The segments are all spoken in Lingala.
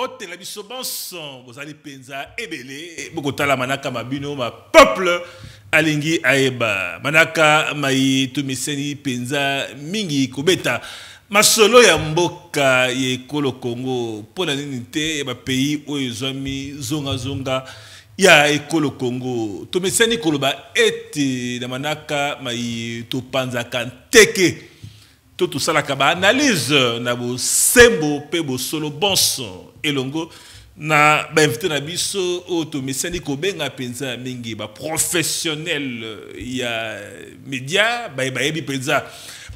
botte la biso bonson bozali penza ebele bokotala manaka mabino ma peuple alingi aeba manaka mai tumiseni penza mingi kobeta masolo ya mboka ye kolo Congo pona nini te ba pays oyo zwami zonga zonga ya ekolo Congo tumiseni koloba ete na manaka mai topanzaka nteke tout ça la kaba analyse na bo sembo pe bo solo bonso elongo na ba invité na biso otomesani ko benga penza mingi ba professionnel ya média ba yebi penza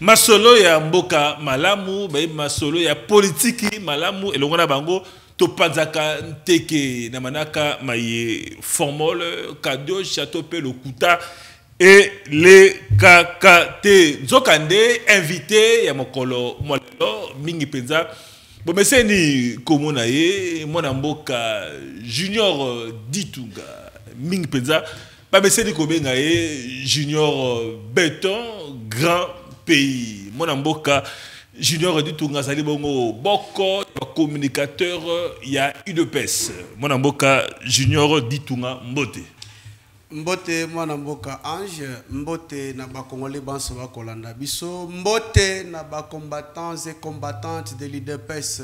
masolo ya mboka malamu ba masolo ya politique malamu elongo na bango to panzaka nteke na manaka maye formole cadeau château pe lokuta et les kakate Zokande invité ya mokolo molelo mingi penza bomeseni komona ye mwana mboka Junior Ditunga mingi penza babeseni kobenga ye Junior Béton grand pays mwana mboka Junior Ditunga sali bongo boko communicateur ya UDPS mwana mboka Junior Ditunga mbote Mbote mwana mboka Ange, mbote na ba Congolais banso ba kolanda biso, mbote na ba combattants et combattantes de l'UDPS,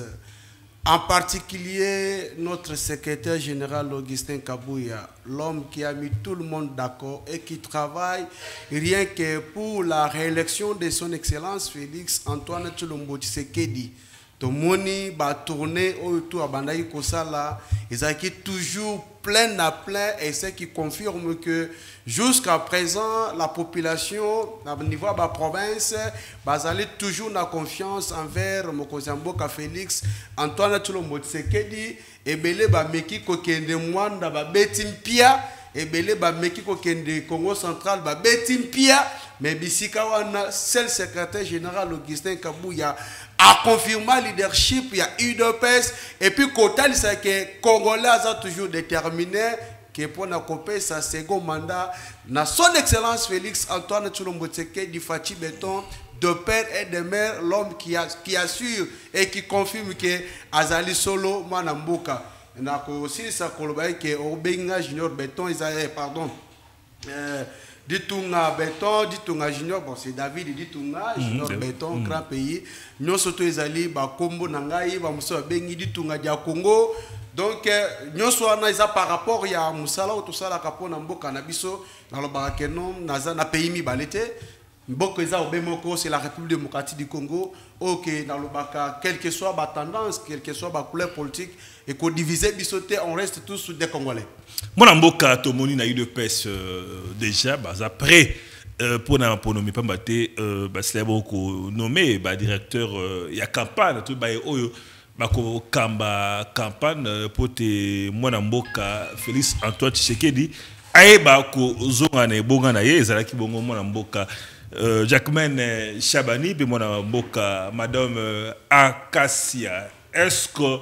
en particulier notre secrétaire général Augustin Kabouya, l'homme qui a mis tout le monde d'accord et qui travaille rien que pour la réélection de son excellence Félix Antoine Tshilombo Tshisekedi. Tomoni ba tourner autour à Bandaï Kosala, ils ont toujours plein à plein et ce qui confirme que jusqu'à présent la population au niveau de la province bazali toujours na confiance envers Mokozamboka Félix Antoine Tshilombo Tshisekedi et belé ba meki ko kende mwanda ba betimpia et belé ba meki ko kende Congo central ba betimpia mais bisika wana seul secrétaire général Augustin Kabouya a confirmé le leadership, il y a UDPS, et puis Kotal, c'est que Congolais a toujours déterminé que pour n'accompagner sa second mandat, na son excellence Félix Antoine Tshilombo Tshisekedi Fachi Béton, de père et de mère, l'homme qui assure et qui confirme que Azali Solo Manamboka. Na aussi ça kolobaye que Obenga Junior Béton, pardon. Ditunga Béton, Ditunga Junior, bon c'est David Ditunga, Junior Béton, grand pays. Nous sommes ezali ba kombo nangai ba muso bengi Ditunga dia Congo. Donc nous sommes par rapport ya musala ou tout ça la kapona mboka na biso na lobaka kenon naza na pays mi balete. Mboka eza obemoko c'est la République démocratique du Congo. OK na lobaka quelle que soit ba tendance, quelle que soit ba couleur politique et qu'on divise bisoté on reste tous des Congolais. Mon mboka tomoni na UDPS déjà après pour nommer pas maté c'est beaucoup nommé directeur ya campagne tout ba oyo bako kamba campagne pour te mwana mboka Félix Antoine Tshisekedi ayeba ko zonga na bonga na ye ezalaki bongo mwana mboka Jacquemaine Chabani pe mwana mboka madame Akasia est-ce que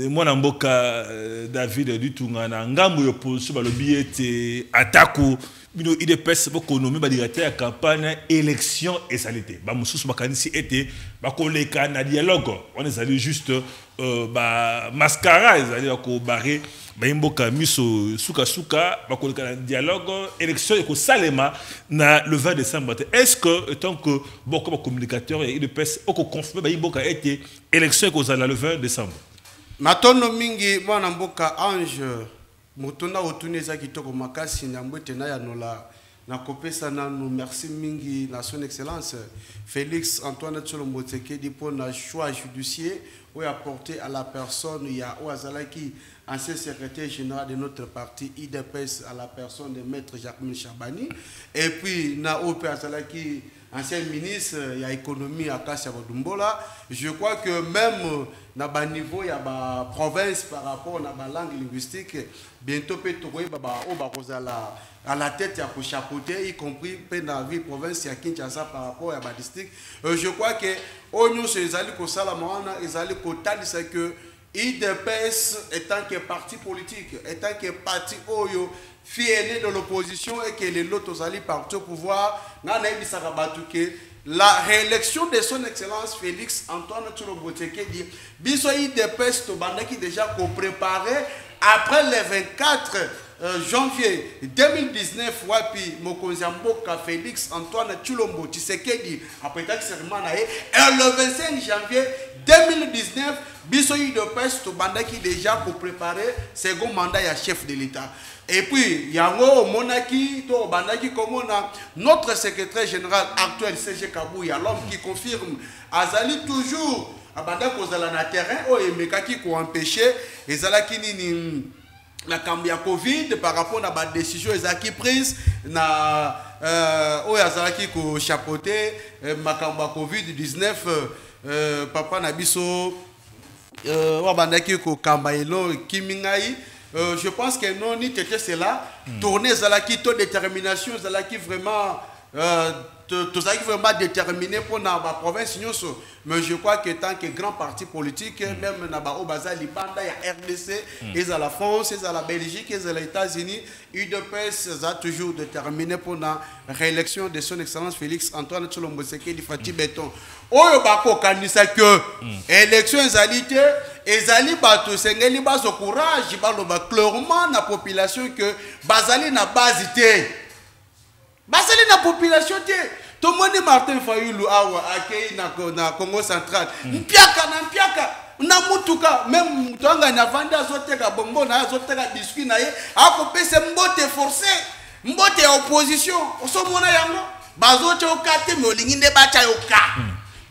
mwana mboka David Ditunga na ngambo yo position balobi ete atako bino IDPS bokonomi ba directeur ya campagne élection et salité ba mususu bakanisi ete bakoleka na dialogue on ezali juste ba mascara ezali ko barrer ba mboka miso suka suka bakoleka na dialogue élection et ko salema na le 20 décembre. Est-ce que tant que beaucoup communicateur ya IDPS oko confirmer ba mboka ete élection ko zala le 20 décembre? Matono mingi mwana mboka Ange mutuna otuneza kitoko makasi na mbwete na ya nola na kopesa na nous merci mingi na son excellence Félix Antoine Tshilombo Tshisekedi pour na choix judiciaire ou apporté à la personne il y a Oazalaki ancien secrétaire général de notre parti IDPS à la personne de maître Jacquemaine Chabani et puis na OP Azalaki ancien ministre il y a économie à Kassia Rodumbola. Je crois que même na ba niveau ya ba province par rapport na ba langue linguistique bientôt peut trouver ba o ba kozala à la tête ya ko chapeauter y compris pe na ville province ya Kinshasa par rapport à ba district. Je crois que onyo se ezali ko sala mwana ezali ko talisa que IDPS étant que parti politique étant que parti oyo fille de l'opposition et que les lots allient partout au pouvoir, n'a pas dit que la réélection de son excellence Félix Antoine Tshilombo Tshisekedi biso IDPS to bandaki déjà ko préparé après le 24 janvier 2019 wapi mokonzi mboka Félix Antoine Tshilombo Tshisekedi après ta serment et le 25 janvier 2019 biso IDPS to bandaki déjà pour préparer second mandat ya chef de l'État. Et puis, yango monaki to bandaki komona notre secrétaire général actuel CG Kabouya, l'homme qui confirme azali toujours abanda kozala na terrain o emekaki ko empêcher ezalaki nini la cambia Covid par rapport à la décision ezaki prise na o azalaki ko chapeauter makamba Covid 19 papa na biso wa bandaki ko kambailo kimingai. Je pense que non, ni c'était cela. Tourner Zalaki, to détermination, Zalaki vraiment, vraiment déterminé pour la province. Mais je crois que tant que grand parti politique, même au Baza Libanda, il y a RDC, il y a la France, il y a la Belgique, il y a les États-Unis, UDPS a toujours déterminé pour la réélection de son excellence Félix Antoine Tshilombo Tshisekedi Fati Beton. Oyo bako kanisa que élection ezalité ezali bato sengeli bazo courage baloba clairement na population que bazali na base te bazali na population te to moni Martin Fayulu awa akei na Congo central mpiaka na mpiaka na mutuka même mutanga na vanda azoteka bongo na azoteka biscuit na ye akopesa mbote forcé mbote ya opposition osomona yango bazote okate me olingi nde bacha yoka.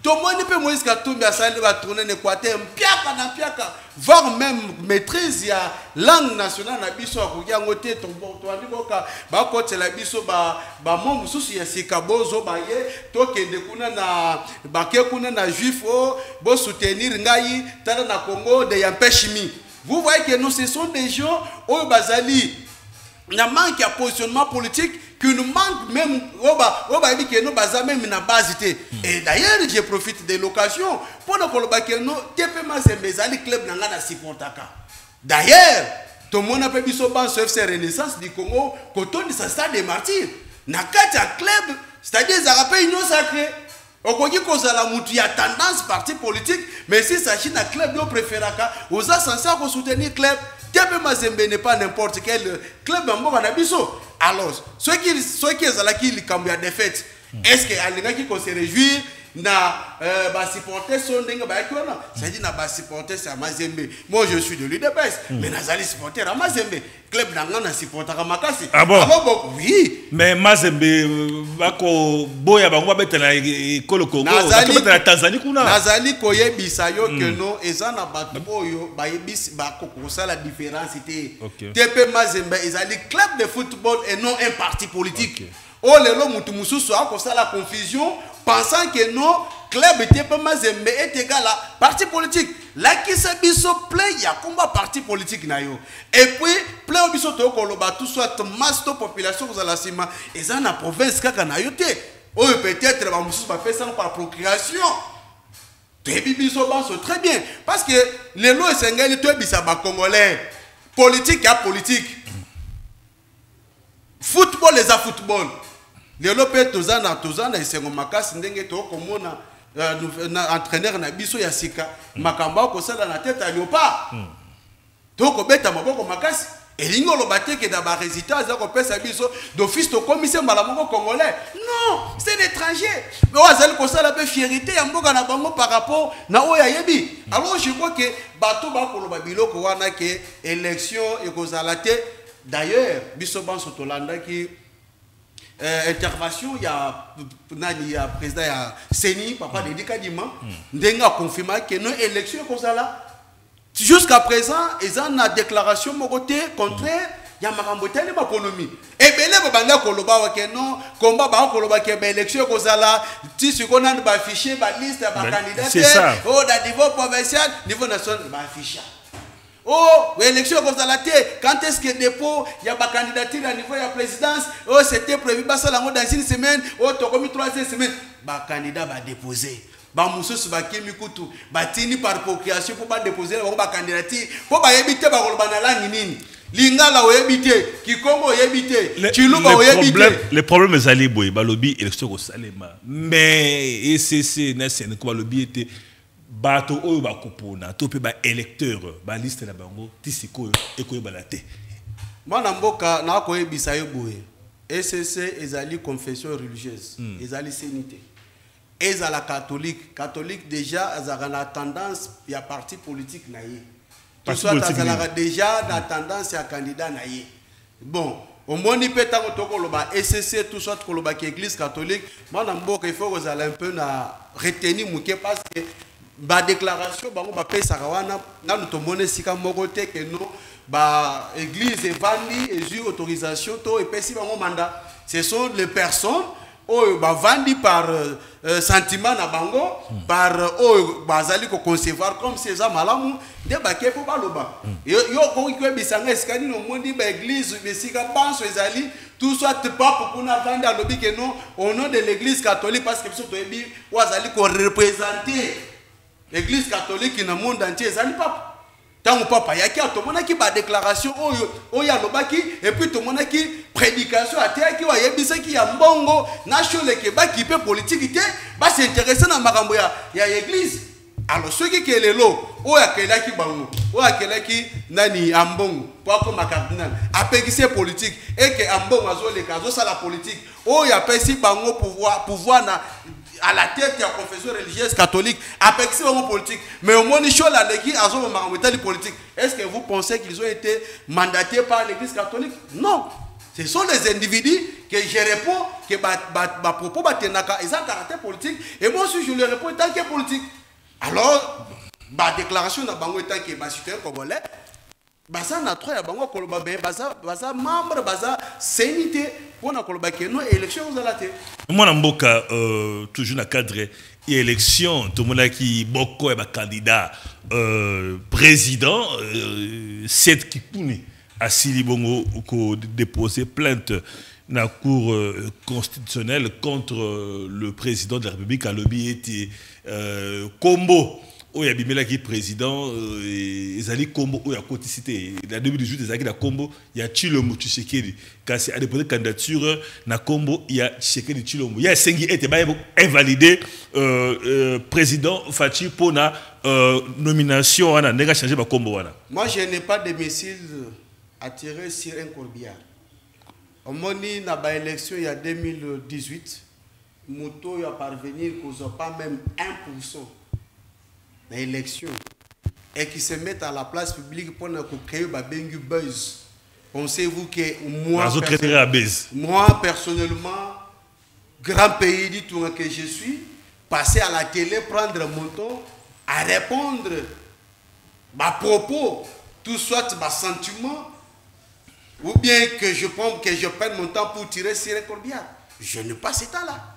Tout le monde peut Moïse Katumbi a sali va tourner en Équateur, mpiaka, voire même maîtrise ya langue nationale na biso akokia ngote tombo to andi boka ba kote la biso ba mon mususu ya sikabozo ba ye to kende kuna na ba ke kuna na juif o bo soutenir ngai tala na Congo de yampeshimi. Vous voyez que nous ce sont des gens au bazali na manque ya positionnement politique qui nous manque même que nous basons même na base. Et d'ailleurs je profite de l'occasion pour nous dire que nous TP Mazembe club nanga na supportaka. D'ailleurs tout le monde a pu biso sur FC Renaissance du Congo koton de sa stade des martyrs na kati ya club, c'est-à-dire ça rappelle union sacrée. Okoki kozala mutu ya tendance parti politique mais si ça chine na club yo préféraka oza censé ko soutenir club. TP Mazembe n'est pas n'importe quel club en Mboka Nabiso. Alors, ceux qui sont qui likambu ya défaite, est-ce que alinga qui se réjouir na ba supporter son denga ba ekona? Ça dit na ba supporter c'est Mazembe. Moi je suis de l'UDPS, mais nazali supporter à Mazembe. Club nanga na supporter à Makasi. Ah bon? Alors oui. Mais Mazembe bako boya bango beta na Kolo Congo, beta na Tanzanie kuna. Nazali koyebisa yo que non ezana bato boyo ba yebisi ba kokosa la différence té. TP Mazembe ezali club de football et non un parti politique. Oh lelo mutu mususu akosa la confusion pensant que non club TP Mazembe est égal à parti politique. Là qui se biso play ya combat parti politique na yo. Et puis play biso to koloba tout soit masse de population vous la sima eza na province kaka na yo te. Oh peut-être ba mususu ba faire ça par procuration. Tebi biso banso très bien parce que les lois sengeli to bisa ba congolais politique ya politique. Football les a football. Les lopé tozana et sengo makasi ndenge to komona entraîneur na biso ya sika makamba ko sala na tête à léopard. To ko beta maboko makasi elingo lo bateke da ba résultat za ko pesa biso d'office to commissaire malamoko congolais. Non, c'est un étranger. Mais wazali ko sala be fierté ya mboka na bango par rapport na oya yebi. Alors je crois que bato ba ko lo ba biloko wana ke élection e ko zalate. D'ailleurs, biso banso tolanda ki intervention il y a président ya Seni papa de Dikadima ndenga confirmé que nos élections comme ça là jusqu'à présent ils ont une déclaration mogoté contraire ya makambo tele économie et belé banda koloba wa que non combat ba koloba que ba élection comme ça là ti ce qu'on a ba afficher ba liste ba candidat au niveau provincial niveau national ba afficher. Oh, l'élection comme ça la tête. Quand est-ce que dépôt, il y a ma candidature à niveau de la présidence. Oh, c'était prévu dans une semaine. Oh, tu as commis 3e semaine. Bah, candidat va déposer. Bah, monsieur Subaki Mikutu, bah, tini par procréation pour pas déposer la candidature. Pour pas éviter bah, la langue nini. Lingala oyebite, Kikongo oyebite, Chiluba oyebite. Les problèmes zali boy, balobi élection au Salema. Mais ECC na sen ko balobi était bato oyo ba kopona, to pe ba électeur, ba liste na bango tisiko ekoye balate. Mwana mboka na koyebisa yo boye. ECC ezali confession religieuse, ezali sénité. Ezala catholique, catholique déjà azala tendance ya parti politique na ye. Tout soit azala déjà na tendance ya candidat na ye. Bon, au moni peta ko tokoloba ECC tout soit koloba ki église catholique, mwana mboka il faut que azala un peu na retenir muke parce que ba déclaration bango ba pesa wana na nutomone sika moko te que non ba église evandi et autorisation to epesi bango mandat. Ce sont les personnes oh ba vandi par sentiment na bango par oh bazali ko concevoir comme ces hommes malamu de ba kepo baloba yo ko bisanga eskani no mondi ba église besika banso ezali tout soit pas pour na vandi alobi que non au nom de l'église catholique parce que biso to ebi wazali ko représenter l'église catholique dans le monde entier ezali papa. Tant papa yaki atomonaki ba déclaration oyo alobaki et puis tomonaki prédication ateyaki wa yebisaki ya mbongo national ke ba kipe politique te ba s'intéresser na makambo ya église. Alors ceux qui kelelo oyo akelaki bango oyo akelaki nani ambongo pour comme cardinal apekise politique et que ambongo azoleka azosala politique oyo apesi bango pouvoir na à la tête de la confession religieuse catholique, avec ces hommes politiques. Mais au moins, les politique. Est-ce que vous pensez qu'ils ont été mandatés par l'église catholique? Non. Ce sont les individus que je réponds, que ma propos, ils ont un caractère politique. Et moi aussi, je le réponds tant que politique. Alors, ma déclaration de Bango tant que citoyen congolais, baza na trois ya bango koloba be baza membre baza sénité pour na koloba que non élection aux alaté moi na mboka toujours na cadre et élection tout monde qui boko ba candidat président cette qui puni asili bongo ko déposer plainte na cour constitutionnelle contre le président de la République à lobby était combo oya bimela ki président ezali kombo oya coticité la 2018 ezali na kombo ya Tshilombo Tshisekedi kasi a déposé candidature na kombo ya Tshisekedi Tshilombo ya sengi était ba invalider président Fachi pona nomination wana nega changer ba kombo wana. Moi je n'ai pas de missile à tirer sur un corbillard. Au moni na ba élection il y a 2018 moto ya parvenir qu'on pas même 1% l'élection et qui se mettent à la place publique pour créer un buzz. Pensez-vous que moi personnellement, grand pays du tout que je suis, passer à la télé, prendre mon temps, à répondre à propos, tout soit ma sentiment, ou bien que je prenne mon temps pour tirer sur un corbillard. Je n'ai pas ce temps-là.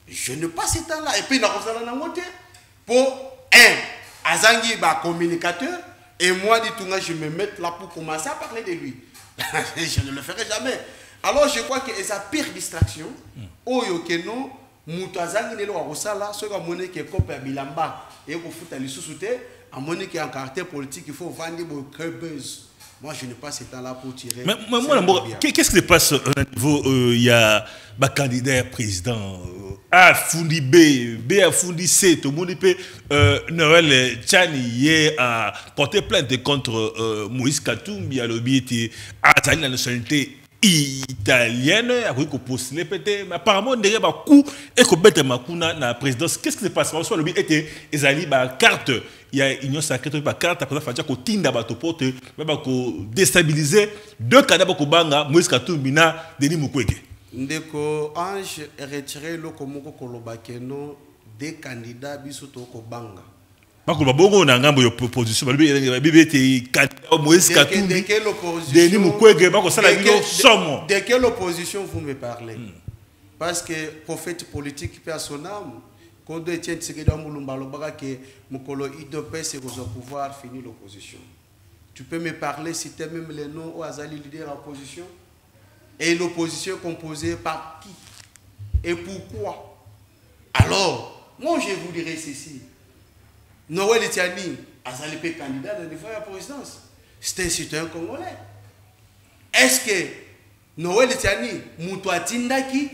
Je n'ai pas ce temps-là. Et puis, pour Azangi ba communicateur et moi dit tout je me mets là pour commencer à parler de lui. Je ne le ferai jamais. Alors je crois que c'est la pire distraction. Oyo que non mutazangi ne lo rosala ce que monnaie que copé bilamba et ko futa li sousouté à monnaie qui en caractère politique il faut vendre pour buzz. Moi, je n'ai pas ce temps-là pour tirer. Mais moi, qu'est-ce qui se passe au niveau il y a un candidat président A Fundi B a Fundi C, tout le monde peut Noël Tchani a porté plainte contre Moïse Katumbi, a lobby à la nationalité italienne, a postulé peut-être, mais apparemment derrière un coup et qu'on bête Makuna na présidence. Qu'est-ce qui se passe? Parce que le lobby était ezali ba carte. Il y a une union sacrée par carte après ça faut tinda bato pote même ko déstabiliser deux candidats ko banga Moïse Katumbi na Denis Mukwege. Ndeko Ange retiré le komoko koloba keno des candidats biso to ko banga. Bako babongo na ngambo yo opposition bibi te candidat Moïse Katumbi Denis Mukwege bako sala bino somo. De quelle opposition vous me parlez? Parce que prophète politique paix à son âme. Quand on tient ce que Mokolo Idopé c'est au pouvoir finir l'opposition. Tu peux me parler si tu as même les noms au Azali leader de l'opposition. Et l'opposition est composée par qui? Et pourquoi? Alors, moi je vous dirais ceci. Noël Etiani, Azali peut candidat de la présidence. c'est un citoyen congolais. Est-ce que Noël Tiani Moutouatindaki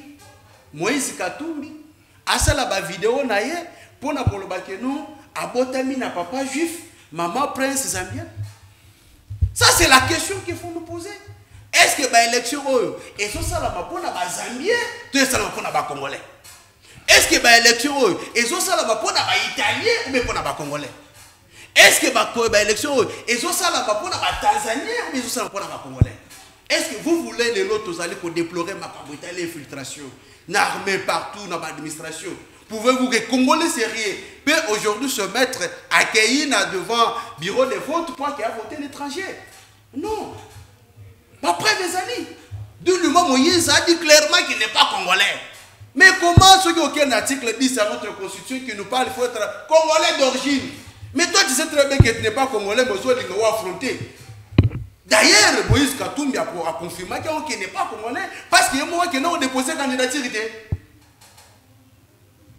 Moïse Katumbi asala ba vidéo na ye pour na koloba ke non abotami na papa juif maman prince zambien? Ça c'est la question qu'il faut nous poser. Est-ce que ba élection et ça la pour na ba zambien tout ça pour na ba congolais? Est-ce que ba élection et ça la pour na ba italien ou bien pour na ba congolais? Est-ce que ba élection et ça la pour na ba tanzanien ou bien ça pour na ba congolais? Est-ce que vous voulez les lots tous aller pour déplorer ma capitale infiltration, l'armée partout dans l'administration? Pouvez-vous que Congolais sérieux peut aujourd'hui se mettre accueilli devant le bureau de vote pour qu'il a voté l'étranger? Non. Après des années, du moment Moïse a dit clairement qu'il n'est pas congolais. Mais comment ce qu'aucun article dit sur notre constitution qui nous parle, il faut être congolais d'origine? Mais toi tu sais très bien que tu n'es pas congolais, mais tu dois affronter. D'ailleurs, Moïse Katumbi a confirmé qu'il n'est pas congolais parce qu'il y a moi qui n'a déposé candidature.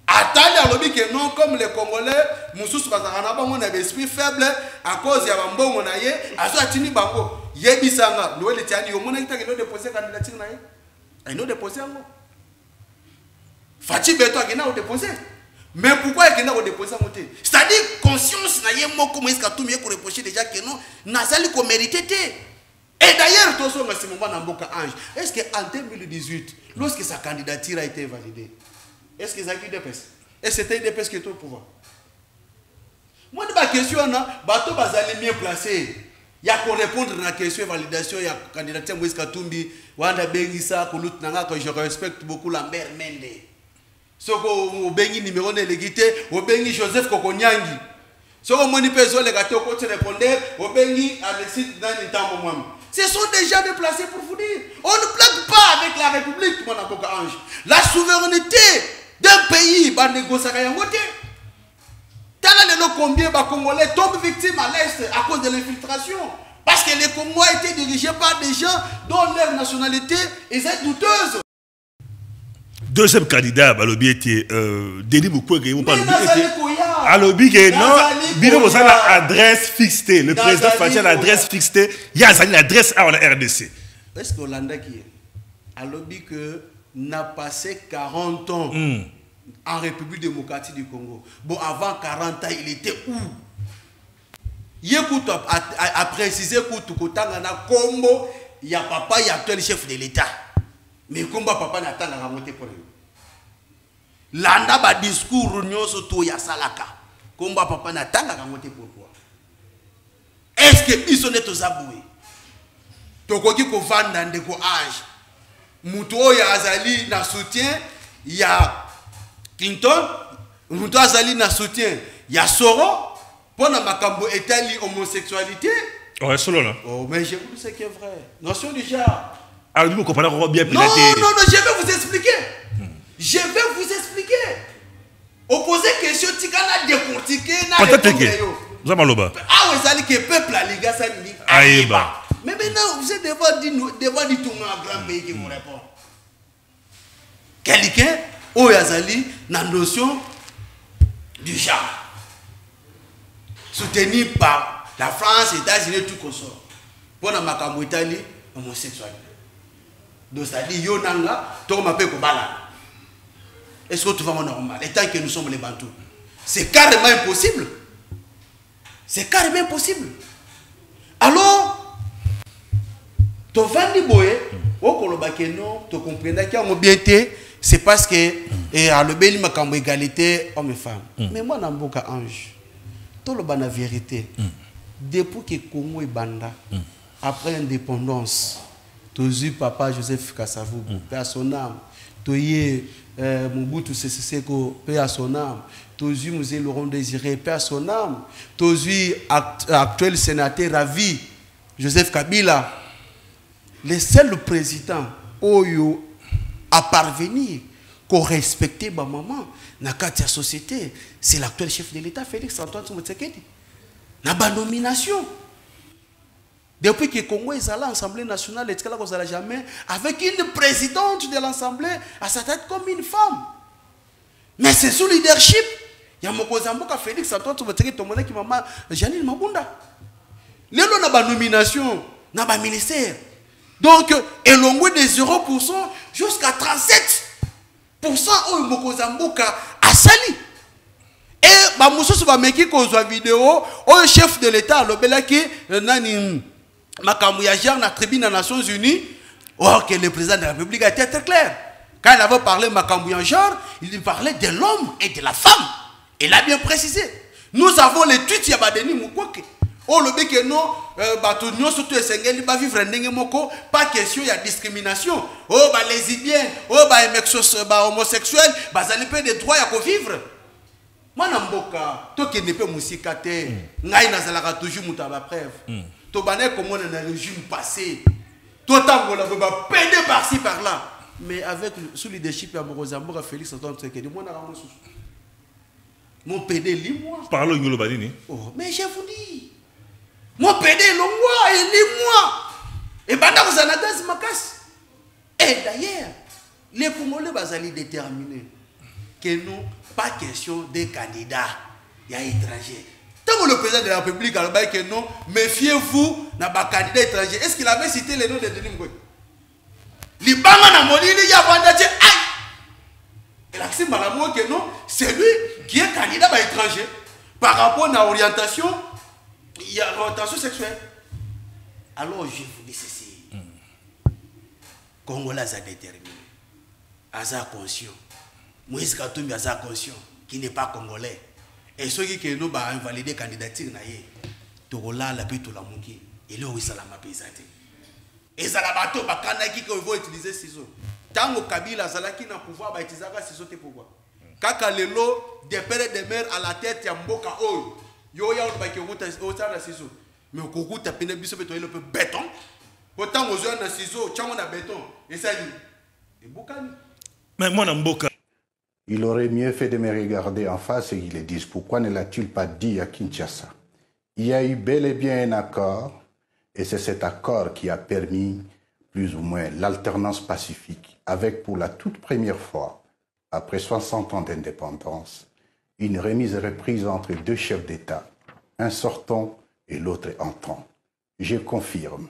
Attendez à l'objet que non, comme les Congolais, Moussous Bazarana, on a l'esprit faible à cause de Yabambo, on a yé, à soit Tini Bango, Yébisanga, Noël Tiani, au moment où il a déposé candidature, il a déposé un mot. Fatih Beto a déposé. Mais pourquoi il a déposé un mot? C'est-à-dire, conscience, n'a yé mot comme Moïse Katumbi pour reprocher déjà que non, n'a sali qu'on méritait. Et d'ailleurs, tout ça, c'est moment Namboka Ange. Est-ce qu'en 2018, lorsque sa candidature a été validée, est-ce que ça a été DPS? Est-ce que c'était DPS qui était au pouvoir? Moi, ma question, bateau bazali mieux placé. Il y a pour répondre à la question de validation, il y a candidature Moïse Katumbi, Wanda Bengisa, Koulout Nanga, que je respecte beaucoup Lambert Mende. Ce qu'on bengi numéro de l'égalité, au bengi Joseph Kokonyangi. Ce qu'on m'a dit, les gâteaux côté répondeur, au bengi Alexis dans le temps moi. Ce sont déjà bien placés pour vous dire. On ne plaque pas avec la République, mon ange. La souveraineté d'un pays va négocier à côté. Combien de Congolais tombent victimes à l'Est à cause de l'infiltration? Parce que les Congos étaient dirigés par des gens dont leur nationalité est douteuse. Deuxième candidat, Balobi était Denis Mukwege. Alobi que non, Bino vous avez l'adresse fixée. Le président Fatia l'adresse fixée. Il y a l'adresse à la RDC. Est-ce que Hollande qui est? Alobi que n'a passé 40 ans en République démocratique du Congo. Bon, avant 40 ans, il était où? Yécoute a précisé que Combo, il y a papa, il y a actuel chef de l'État. Mais Combo papa n'attend la remontée pour lui. Landa ba discours nyonso to ya salaka. Combo papa n'attend la remontée pourquoi? Est-ce que ils sont net aux aboués? Tokoki ko vanda ndeko âge. Muto ya azali na soutien, il y a Clinton, Muto azali na soutien, il y a Soro. Pendant ma cambo étali homosexualité. Ouais, solo là. Oh, mais je vous dis ce qui est vrai. Notion du genre. Alors, vous comprenez bien non, je vais vous expliquer. Je vais vous expliquer. Opposer question, Tikana décortiquer. Vous avez mal. Ah, vous allez que le peuple a les gars, ça dit. Aïeba. Mais maintenant, vous êtes devant du tout un grand pays qui vous répond. Quelqu'un, oh, Yazali, la notion du genre. Soutenu par la France, les États-Unis, tout comme ça. Pour la Macambo Italie, homosexualité. Donc, ça dit, Yonanga, tout m'appelle Kobala. Est-ce que tout va normal? Et tant que nous sommes les Bantous, c'est carrément impossible. C'est carrément impossible. Alors, tu vas dire, tu comprends que c'est parce que, à le bel Macambo égalité, homme et femme. Mais moi, je suis un ange. Tout la vérité. Depuis que Congo est banda, après l'indépendance, tu as eu papa Joseph Kasavubu, paix à son âme. Tu as eu Mobutu Sese Seko, paix à son âme. Tu as eu Mzee Laurent Désiré, paix à son âme. Tu as eu actuel sénateur Ravi, Joseph Kabila. Le seul président Oyo à parvenir qu'on respecte ma maman dans la société, c'est l'actuel chef de l'État, Félix Antoine Tshisekedi. Dans la nomination. Depuis que le Congo est à l'Assemblée nationale, il n'y a jamais avec une présidente de l'Assemblée à sa tête comme une femme. Mais c'est sous leadership. Il y a Félix Antoine Tshisekedi qui maman Janine Mabunda. Lelo na ba nomination, na ba ministère. Donc, elongwe de 0% jusqu'à 37% au Mokozamboka à Sali. Et ba mususu ba meki kozwa vidéo au chef de l'État lobelaki nani makambu ya genre na tribune des Nations Unies. Oh, que le président de la République a été très clair. Quand il avait parlé makambu ya genre, il parlait de l'homme et de la femme. Il a bien précisé. Nous avons les tweets ya badeni mukwoke. Oh, le bec non, bateau nyon surtout essengeli ba vivre ndenge moko, pas question il y a discrimination. Oh, ba lesbiens, oh, ba homosexuels, ba zali pe des droits ya ko vivre. Mana mboka, to ke ne pe musika te, ngai na zalaka toujours muta ba preuve. To bané comme on a régime passé. To tangola ba pédé par-ci par-là. Mais avec sous leadership ya Mokozamboka Félix Antoine Tshisekedi, moi na rango sous. Mon PD lis-moi. Parlons ngolo banini. Oh, mais je vous dis. Mon PD longwa et lis-moi. Et banda vous en avez makas. Et d'ailleurs, les Congolais bazali déterminés que nous pas question des candidats il y a étrangers. Tant que le président de la République a dit que non, méfiez-vous n'a pas candidat étranger. Est-ce qu'il avait cité les noms de Denis Ngoy? Libanga na molili ya banda aïe. Et là c'est malamo que non, c'est lui qui est candidat à étranger par rapport à l'orientation, il y a l'orientation sexuelle. Alors je vous dis ceci. Congolais a déterminé. Aza conscient. Moïse Katumbi aza conscient qui n'est pas congolais. Et ceux qui nous ba invalider candidature na ye. Togola la pe to la muki. Et là où ça la mapizate. Et ça la bateau bakana qui vont utiliser ciseaux. Tango Kabila zalaki na pouvoir ba utiliser ciseaux te pourquoi? Kaka lelo des pères et des mères à la tête ya mboka oyo. Yo ya on ba ki okuta na ciseaux. Mais okuta pene biso beto le béton. Autant aux jeunes na ciseaux, tchango na béton. Et ça dit. Et bokani. Mais moi na mboka. Il aurait mieux fait de me regarder en face et qu'il le dise. Pourquoi ne l'a-t-il pas dit à Kinshasa? Il y a eu bel et bien un accord, et c'est cet accord qui a permis plus ou moins l'alternance pacifique, avec pour la toute première fois, après 60 ans d'indépendance, une remise-reprise entre deux chefs d'État, un sortant et l'autre entrant. Je confirme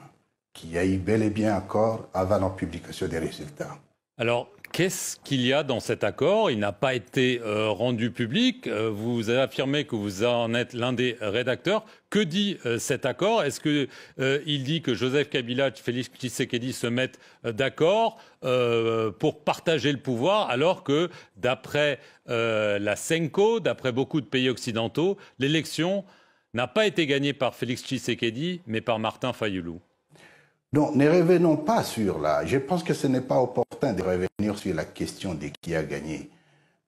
qu'il y a eu bel et bien accord avant la publication des résultats. Alors, qu'est-ce qu'il y a dans cet accord? Il n'a pas été rendu public. Vous avez affirmé que vous en êtes l'un des rédacteurs. Que dit cet accord? Est-ce qu'il dit que Joseph Kabila et Félix Tshisekedi se mettent d'accord pour partager le pouvoir, alors que, d'après la Senko, d'après beaucoup de pays occidentaux, l'élection n'a pas été gagnée par Félix Tshisekedi, mais par Martin Fayulu? Donc, ne revenons pas sur là. Je pense que ce n'est pas opportun de revenir sur la question de qui a gagné.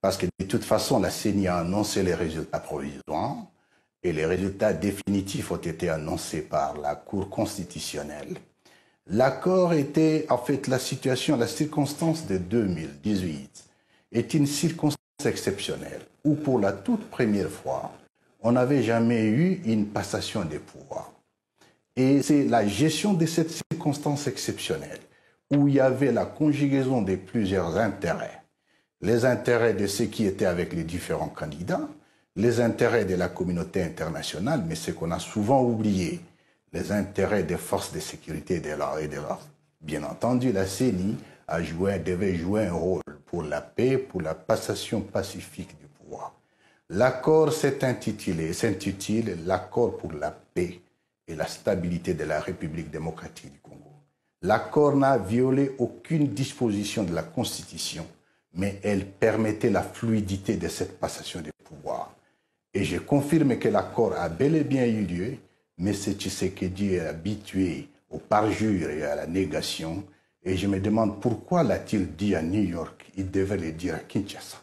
Parce que de toute façon, la CENI a annoncé les résultats provisoires et les résultats définitifs ont été annoncés par la Cour constitutionnelle. L'accord était, en fait, la circonstance de 2018 est une circonstance exceptionnelle où, pour la toute première fois, on n'avait jamais eu une passation des pouvoirs. Et c'est la gestion de cette circonstance exceptionnelle où il y avait la conjugaison de plusieurs intérêts. Les intérêts de ceux qui étaient avec les différents candidats, les intérêts de la communauté internationale, mais ce qu'on a souvent oublié, les intérêts des forces de sécurité et de l'ordre. Bien entendu, la CENI devait jouer un rôle pour la paix, pour la passation pacifique du pouvoir. L'accord s'intitule l'accord pour la paix et la stabilité de la République démocratique du Congo. L'accord n'a violé aucune disposition de la Constitution, mais elle permettait la fluidité de cette passation de pouvoir. Et je confirme que l'accord a bel et bien eu lieu, mais M. Tshisekedi est habitué au parjure et à la négation, et je me demande pourquoi l'a-t-il dit à New York? Il devait le dire à Kinshasa.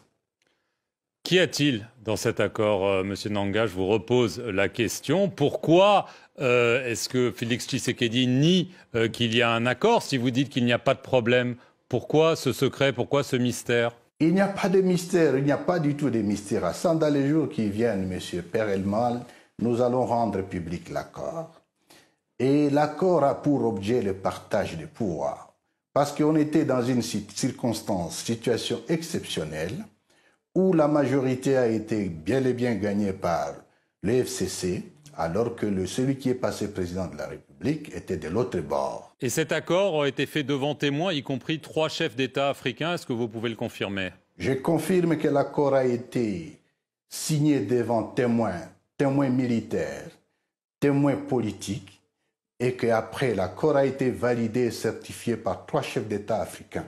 Qu'y a-t-il dans cet accord, Monsieur Nanga? Je vous repose la question. Pourquoi est-ce que Félix Tshisekedi nie qu'il y a un accord? Si vous dites qu'il n'y a pas de problème, pourquoi ce secret, pourquoi ce mystère? Il n'y a pas de mystère, il n'y a pas du tout de mystère. Dans les jours qui viennent, Monsieur Perelmal, nous allons rendre public l'accord. Et l'accord a pour objet le partage du pouvoir. Parce qu'on était dans une situation exceptionnelle, où la majorité a été bien et bien gagnée par le FCC, alors que celui qui est passé président de la République était de l'autre bord. Et cet accord a été fait devant témoins, y compris 3 chefs d'État africains. Est-ce que vous pouvez le confirmer? Je confirme que l'accord a été signé devant témoins militaires, témoins politiques, et qu'après, l'accord a été validé et certifié par 3 chefs d'État africains.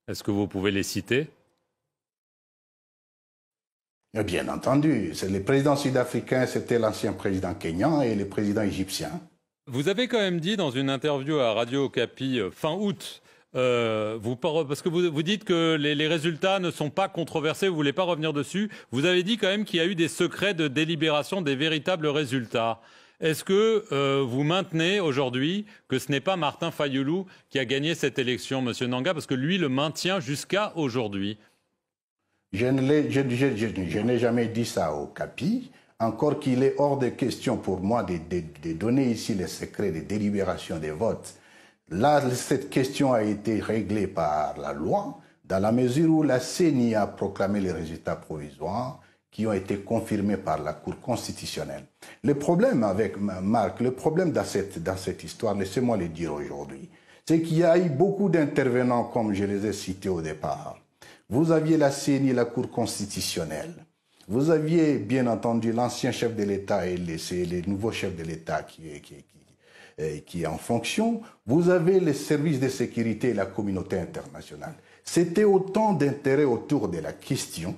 Est-ce que vous pouvez les citer? Bien entendu, c'est le président sud-africain, c'était l'ancien président kényan et le président égyptien. Vous avez quand même dit dans une interview à Radio Okapi fin août, parce que vous dites que les résultats ne sont pas controversés, vous ne voulez pas revenir dessus, vous avez dit quand même qu'il y a eu des secrets de délibération des véritables résultats. Est-ce que vous maintenez aujourd'hui que ce n'est pas Martin Fayulu qui a gagné cette élection, Monsieur Nanga, parce que lui le maintient jusqu'à aujourd'hui? Je n'ai jamais dit ça au Capi, encore qu'il est hors de question pour moi de donner ici les secrets de délibération des votes. Là, cette question a été réglée par la loi, dans la mesure où la CENI a proclamé les résultats provisoires qui ont été confirmés par la Cour constitutionnelle. Le problème avec Marc, le problème dans cette histoire, laissez-moi le dire aujourd'hui, c'est qu'il y a eu beaucoup d'intervenants, comme je les ai cités au départ. Vous aviez la CENI, la Cour constitutionnelle. Vous aviez, bien entendu, l'ancien chef de l'État et les nouveaux chefs de l'État qui est en fonction. Vous avez les services de sécurité et la communauté internationale. C'était autant d'intérêts autour de la question.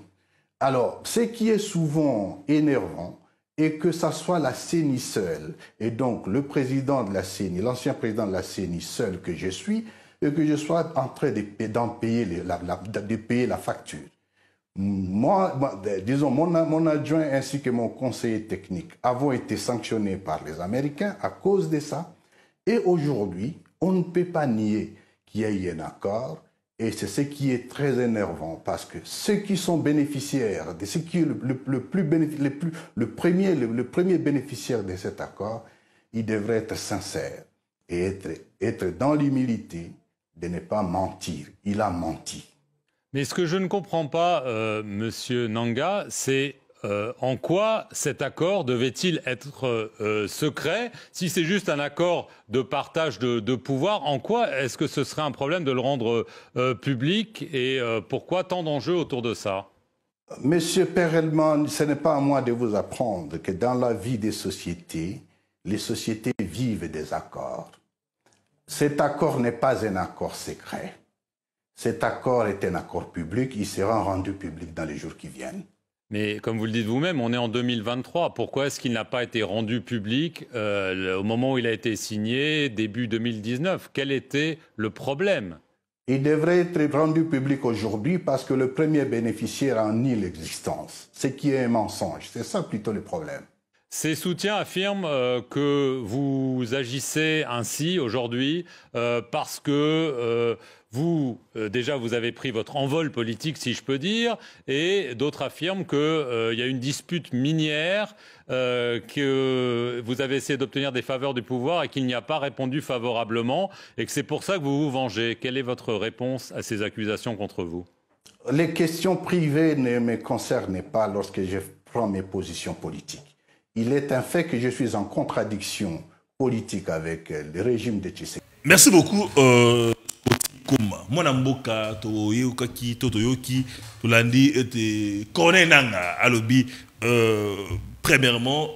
Alors, ce qui est souvent énervant est que ça soit la CENI seule, et donc le président de la CENI, l'ancien président de la CENI seul que je suis, et que je sois en train de payer la facture. Disons, mon adjoint ainsi que mon conseiller technique avons été sanctionnés par les Américains à cause de ça. Et aujourd'hui, on ne peut pas nier qu'il y a eu un accord. Et c'est ce qui est très énervant parce que ceux qui sont bénéficiaires, de ce qui est le premier bénéficiaire de cet accord, il devrait être sincère et être dans l'humilité de ne pas mentir. Il a menti. Mais ce que je ne comprends pas, Monsieur Nanga, c'est en quoi cet accord devait-il être secret? Si c'est juste un accord de partage de pouvoir, en quoi est-ce que ce serait un problème de le rendre public et pourquoi tant d'enjeux autour de ça? Monsieur Perelman, ce n'est pas à moi de vous apprendre que dans la vie des sociétés, les sociétés vivent des accords. Cet accord n'est pas un accord secret. Cet accord est un accord public. Il sera rendu public dans les jours qui viennent. Mais comme vous le dites vous-même, on est en 2023. Pourquoi est-ce qu'il n'a pas été rendu public au moment où il a été signé, début 2019? Quel était le problème? Il devrait être rendu public aujourd'hui parce que le premier bénéficiaire en nie l'existence, ce qui est un mensonge. C'est ça plutôt le problème. Ces soutiens affirment que vous agissez ainsi aujourd'hui parce que déjà vous avez pris votre envol politique, si je peux dire, et d'autres affirment qu'il y a une dispute minière, que vous avez essayé d'obtenir des faveurs du pouvoir et qu'il n'y a pas répondu favorablement, et que c'est pour ça que vous vous vengez. Quelle est votre réponse à ces accusations contre vous? Les questions privées ne me concernent pas lorsque je prends mes positions politiques. Il est un fait que je suis en contradiction politique avec le régime de Tshisekedi. Merci beaucoup. Mwana mboka to yokaki to toyoki to landi ete kone nanga alobi premièrement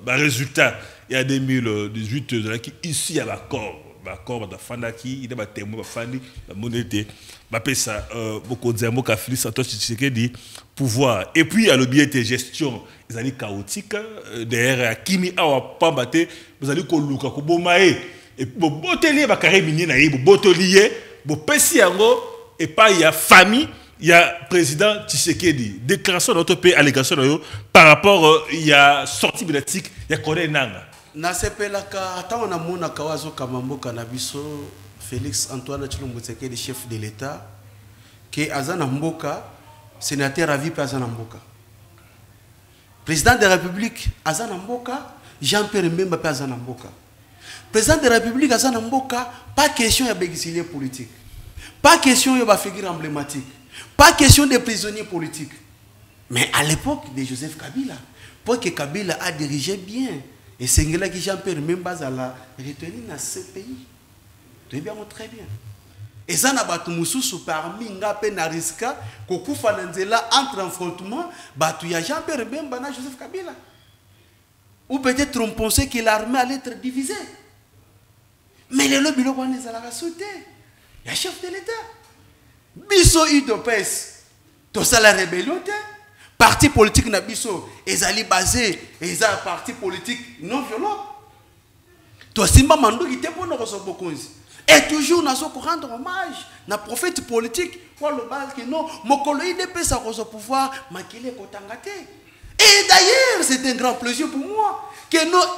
résultat il y a 2018 de là qui ici à l'accord de Fandaki il y a des témoins de Fandi la monnaie pesa beaucoup de mboka Félix Antoine Tshisekedi pouvoir et puis à l'objet de gestion ils allaient chaotique derrière Kimi awa pambate vous allez koluka ko bomae et botelier ba carré minier na yibo botelier bo pesi yango et pas il y a famille il y a président Tshisekedi déclaration de notre pays allégation par rapport il y a sortie médiatique il y a connaît nanga na sepelaka ata on a mona kawazo kamamboka na biso Félix Antoine Tshisekedi chef de l'État que azana mboka sénateur à vie pas azana mboka président de la République azana mboka Jean-Pierre Mbemba pas azana mboka président de la République azana mboka pas question ya exilé politique pas question ya ba figure emblématique pas question des prisonniers politiques mais à l'époque de Joseph Kabila pour que Kabila a dirigé bien Et c'est là que Jean-Pierre même base à la retenue dans ce pays. Tu es bien très bien. Et ça n'a pas tout moussou parmi ngapé na riska kokufa nanzela entre affrontement batu ya Jean-Pierre Bemba na Joseph Kabila. Ou peut-être on pensait que l'armée allait être divisée. Mais les lobbies ont les à la sauté. Il y a chef de l'État. Biso UDPS. Tout ça la rébellion. Parti politique na biso. Ils allaient baser. Ils ont un parti politique non violent. Toi simba mandou qui te pour nous recevoir. Et toujours nous avons rendre hommage na prophète politique pour le bal que non mokolo IDP ça cause pouvoir makile kotangate. Et d'ailleurs c'est un grand plaisir pour moi que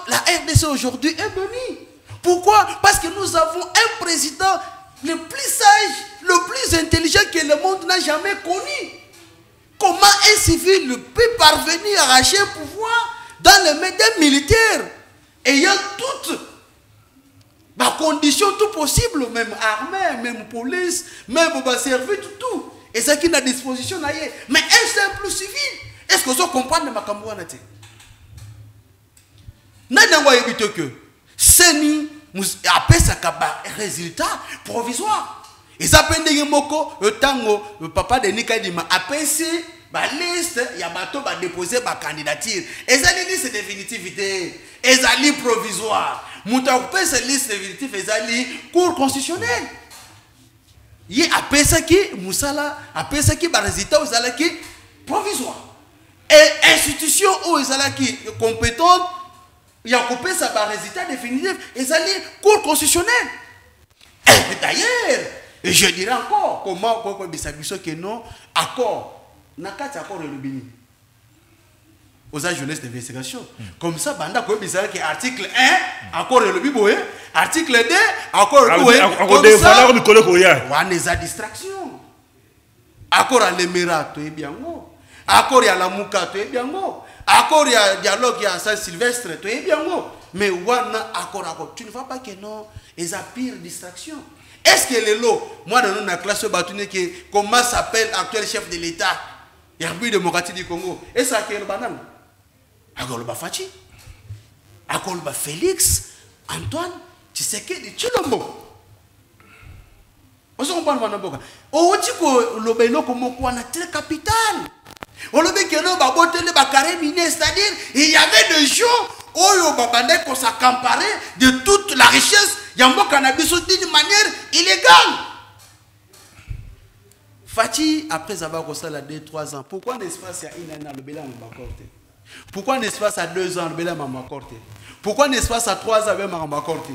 la RDC aujourd'hui est bénie. Pourquoi? Parce que nous avons un président le plus sage, le plus intelligent que le monde n'a jamais connu. Comment un civil peut parvenir à arracher le pouvoir dans les médias militaires ayant toutes les conditions tout possible, même armée, même police, même service, tout. Et ça qui est à disposition. Mais un simple civil, est-ce que vous comprenez ma cambouane? Nous avons évité que c'est après ça un résultat provisoire. Et ça peut dire que le papa de Nikadima après la liste, il y a bateau va déposer ma candidature. Et ça liste définitivité, et ça liste provisoire. Mouta après cette liste définitive, et ça liste cour constitutionnel. Il y a après ça qui Moussala, après ça qui va résultat aux ala qui provisoire. Et institution où ils ala qui compétente, il y a coupé ça par résultat définitif, et ça liste cour constitutionnel. Et d'ailleurs, et je dirais encore, comment que non, accord. Nakati accord le bini aux agents jeunesse d'investigation. Comme ça, banda ko bizarre que article 1 accord le bibo, article 2 accord le bibo. Comme ça, on est à distraction. Accord à l'Émirat, tu es bien go. Accord à la Mouka, tu es bien go. Accord à dialogue à Saint-Sylvestre, tu es bien go. Mais wana accord, tu ne vois pas que non, ils ont pire distraction. Est-ce que les lots, moi dans la classe Batouné, comment s'appelle l'actuel chef de l'État? Il y a République démocratique du Congo. Et ça, c'est le banane. Agolba Fachi. Agolba Félix. Antoine. Tu sais que de Chilombo. On se comprend pas. On dit que le bélo comme quoi on a très capital. On le dit que l'on va botter le carré miné. C'est-à-dire, il y avait des gens où on s'est comparé de toute la richesse. Il y a un cannabis d'une manière illégale. Fati, après avoir constaté à 2-3 ans, pourquoi n'est-ce pas à une année le bilan m'a accordé? Pourquoi n'est-ce pas à 2 ans le bilan m'a accordé? Pourquoi n'est-ce pas à 3 ans m'a accordé?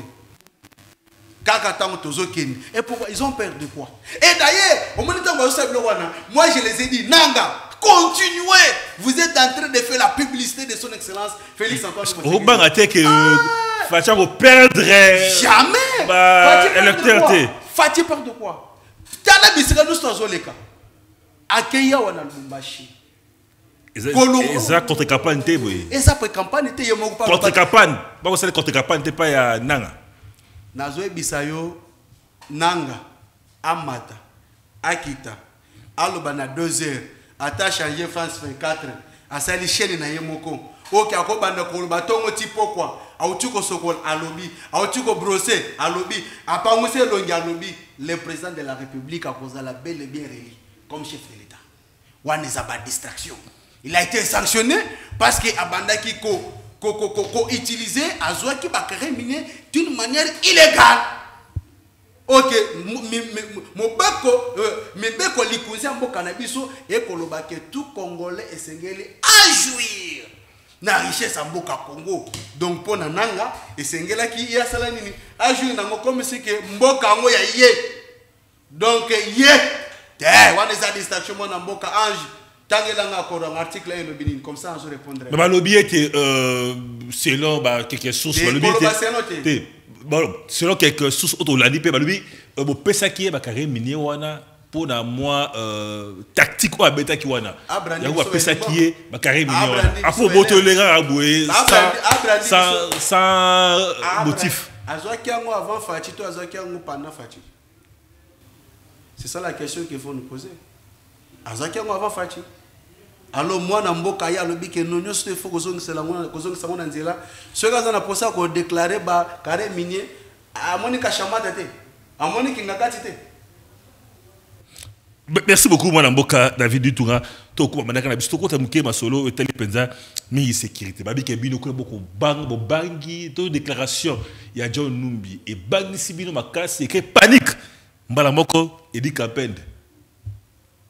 Et pourquoi ils ont peur de quoi? Et d'ailleurs, moi je les ai dit, Nanga, continuez! Vous êtes en train de faire la publicité de son excellence Félix Antoine. Fati perdrait. Jamais! Fati perd de quoi? Tala bisika nous sommes les cas. Akeya wana Lubumbashi. Ça contre campagne te boy. Et ça peut campagne te yemo pas. Contre campagne. Ba ko sala contre campagne te pa ya nanga. Nazo bisayo nanga amata akita. Aloba na 2 heures ata changer France 24 asali chaîne na yemoko. Ok akobanda ko batongo tipo quoi. Autiko sokol alobi, autiko brosser alobi, apamuse longi alobi. Le président de la République a posé la belle et bien réélu comme chef de l'État. Wan n'est pas distraction. Il a été sanctionné parce que Abanda qui utilisé Azoua qui va miner d'une manière illégale. Ok, mon beko likouzi ambo cannabiso et koloba que tout Congolais et Sénégalais à jouir na richesse à Mboka Congo. Donc pour Nanga et Sengela qui y a cela nini a joué nango comme si que Mboka ngo ya yé. Donc yé on est à distraction mon Mboka ange tangelanga encore un article et le binin comme ça je répondrai. Mais lobby était selon quelques sources selon quelques sources auto l'a dit pe lobby bo pesa ki ba carré minier wana pour na moi tactique ou beta ki wana ya ko pesa ki ba carré minier wana afo botolera aboué sans motif azwaki yango avant Fati to azwaki yango pendant Fati. C'est ça la question qu'il faut nous poser. Azwaki yango avant Fati. alors moi na mboka ya lobi ke no nyoso te faut kozongisa ngona nzela ce que na posa ko déclarer ba carré minier amoni ka chamata te amoni kingakati te. Merci beaucoup mon mboka David Dutoura to ko manaka na bisto ko ta muke masolo etali penza mi sécurité babi ke bino ko boko bangi to déclaration ya John Numbi et bangi sibino makasi ke panique mbala moko edi kapende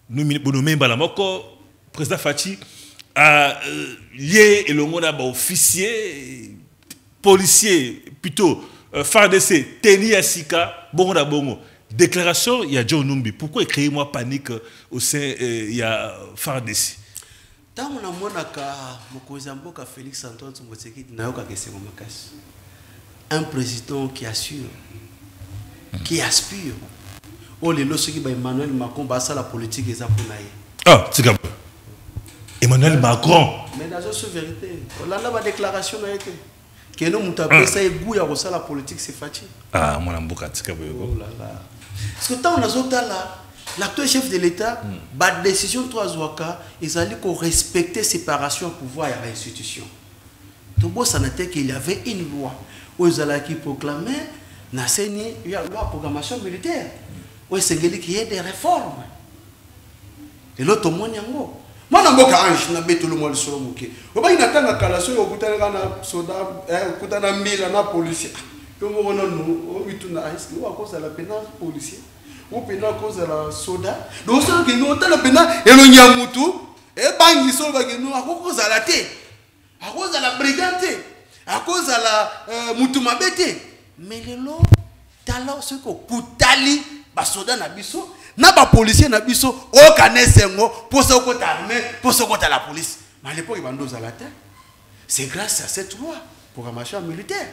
nous bonomé mbala moko président Fachi a lié et le monde a officier policier plutôt FARDC Teni Asika bongo na bongo déclaration il y a John Numbi pourquoi créer-moi panique au sein il y a FARDC tango na monaka mokozi mboka Félix Antoine Tshisekedi na yoka kesema makasi un président qui assure qui aspire oh les lois qui ba Emmanuel Macron ba ça la politique eza ponaye ah c'est comme Emmanuel Macron. Mais dans la vérité, on a la déclaration que nous avons appelé ça goût à la politique, c'est fatigué. Ah, mon amboka, c'est comme ça. Parce que tant on a là, l'actuel chef de l'État, la décision 3 Ouaka, ils allaient respecter séparation de pouvoir et l'institution. Tout beau, ça n'était qu'il y avait une loi où ils allaient proclamer il y a une loi de programmation militaire où il y a des réformes. Et l'autre monde, moi na mboka ange na betolo mo lisolo moke oba inatanga kala so okutana na soda okutana mila na policier to mo bona no o bituna ice wa koza la pena policier o pena koza la soda do so ke no tala pena elo nyamutu e bangi so ba ke no akokoza la te akoza la brigante akoza la mutu mabete mais lelo tala so ko kutali ba soda na biso na ba policier na biso o kanesengo pour ce côté armé pour ce côté la police mais à l'époque il bandoza la terre c'est grâce à cette loi programmation militaire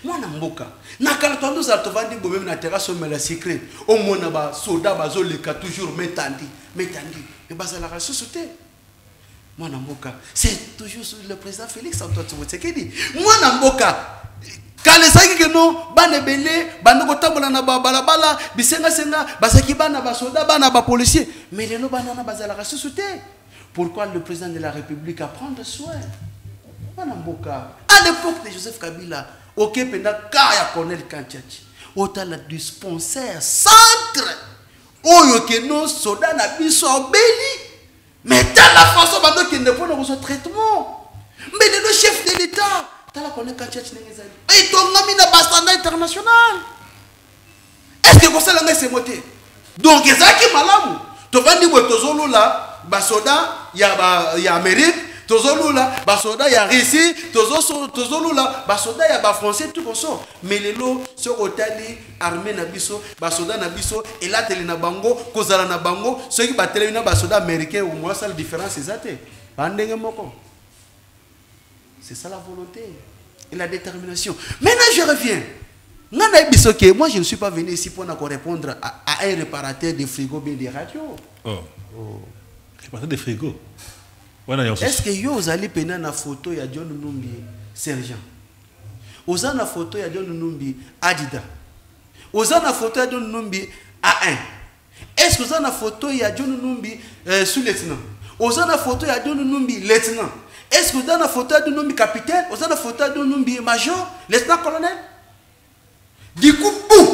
moi na mboka na kalatondo za tovandi bo même na terrasse mais la secret au mona ba soldat bazo le ka toujours metandi et basa la société moi na mboka c'est toujours le président Félix Antoine Tshisekedi moi na mboka quand les gens qui nous bande belé bande kotambola na balabala bisenga senga basaki bana ba soda bana ba policier mais les no banana bazala ressuscité pourquoi le président de la République a prendre soin Manamboka à l'époque de Joseph Kabila OK penda kaya Colonel Kantiachi ota la dispensaire centre oyo ke no soda na biso obeli mais dans la façon bando qui ne peut pas ce traitement mais le chef de l'État la connaît Kantiachi n'engezali et ton ami na bastanda international est-ce que ça la c'est moté donc ezaki malamu to vandi bo tozolo la basoda ya Amérique tozolo la basoda ya Russie tozolo la basoda ya ba français tout comme ça mais lelo ce otali armée na biso basoda na biso et là tele na bango kozala na bango ceux qui batele na basoda américain au moins ça la différence ezate bandenge moko. C'est ça la volonté et la détermination. Maintenant, je reviens. Moi, je ne suis pas venu ici pour répondre à un réparateur de frigo et de radio. Oh. Réparateur de frigo. Est-ce que vous allez prendre une photo de John Numbi sergent? Vous avez une photo de John Numbi Adida. Vous avez une photo de John Numbi A1. Est-ce que vous avez une photo de John Numbi sous-lieutenant? Vous avez une photo de John Numbi lieutenant? Est-ce que vous avez une photo de Numbi capitaine? Vous avez une photo de Numbi major? Lieutenant-colonel? Du coup, boum!